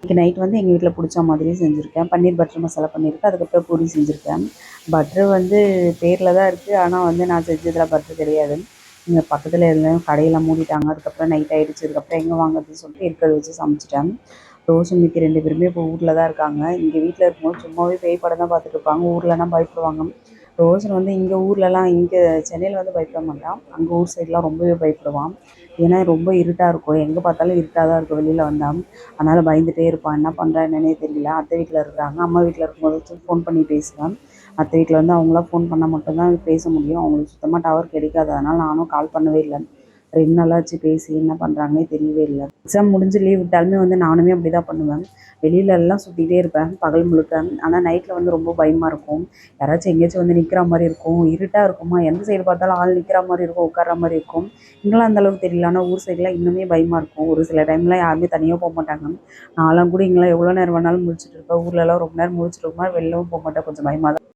இன்றைக்கி நைட் வந்து எங்கள் வீட்டில் பிடிச்ச மாதிரி செஞ்சுருக்கேன். பன்னீர் பட்டர் மசாலா பண்ணியிருக்கேன். அதுக்கப்புறம் பூரி செஞ்சுருக்கேன். பட்ரு வந்து பேரில் தான் இருக்குது. ஆனால் வந்து நான் செஞ்சதில் பட்ரு கிடையாது. இங்கே பக்கத்தில் எல்லாம் கடையெல்லாம் மூடிட்டாங்க. அதுக்கப்புறம் நைட் ஆகிடுச்சு. அதுக்கப்புறம் எங்கே வாங்குறதுன்னு சொல்லிட்டு இருக்கிறத வச்சு சமைச்சிட்டேன். ரோஷன் மிக்கி 2 பேருமே இப்போ ஊரில் தான் இருக்காங்க. இங்கே வீட்டில் இருக்கும்போது சும்மாவே பேய் படம் தான் பார்த்துட்டு இருப்பாங்க. ஊர்லனா பயப்படுவாங்க. ரோஷன் வந்து இங்கே ஊர்லலாம் இங்கே சென்னையில் வந்து பயப்பட மாட்டான். அங்கே ஊர் சைட்லாம் ரொம்பவே பயப்படுவான். ஏன்னா ரொம்ப இருட்டாக இருக்கும். எங்கே பார்த்தாலும் இருட்டாக தான் இருக்கும் வெளியில் வந்தால். அதனால் பயந்துகிட்டே இருப்பான். என்ன பண்ணுறான் என்னன்னே தெரியல. அத்தை வீட்டில் இருக்கிறாங்க. அம்மா வீட்டில் இருக்கும்போது ஃபோன் பண்ணி பேசுவேன். அத்தை வீட்டில் வந்து அவங்களாம் ஃபோன் பண்ணால் மட்டும்தான் பேச முடியும். அவங்களுக்கு சுத்தமாக டவர் கிடைக்காது. அதனால் நானும் கால் பண்ணவே இல்லை. 2 நாளாச்சு பேசி என்ன பண்ணுறாங்கன்னே தெரியவே இல்லை. எக்ஸாம் முடிஞ்சு லீவ் விட்டாலுமே வந்து நானுமே அப்படி தான் பண்ணுவேன். வெளியிலலாம் சுற்றிக்கிட்டே இருப்பேன் பகல் முழுக்க. ஆனால் நைட்டில் வந்து ரொம்ப பயமாக இருக்கும். யாராச்சும் எங்கேயாச்சும் வந்து நிற்கிற மாதிரி இருக்கும். இருட்டாக இருக்குமா, எந்த சைடு பார்த்தாலும் ஆள் நிற்கிற மாதிரி இருக்கும், உட்கார்ற மாதிரி இருக்கும். இங்கெல்லாம் அந்தளவுக்கு தெரியல. ஆனால் ஊர் சைடெலாம் இன்னுமே பயமாக இருக்கும். ஒரு சில டைம்லாம் யாருமே தனியாக போக மாட்டாங்க. நான்லாம் கூட இங்கெல்லாம் எவ்வளோ நேரம் வேணாலும் முழிச்சிட்டு இருப்பேன். ஊர்லலாம் ரொம்ப நேரம் முழிச்சிட்டு இருப்பேன். வெளிலவும் போக மாட்டேன். கொஞ்சம் பயமாக தான்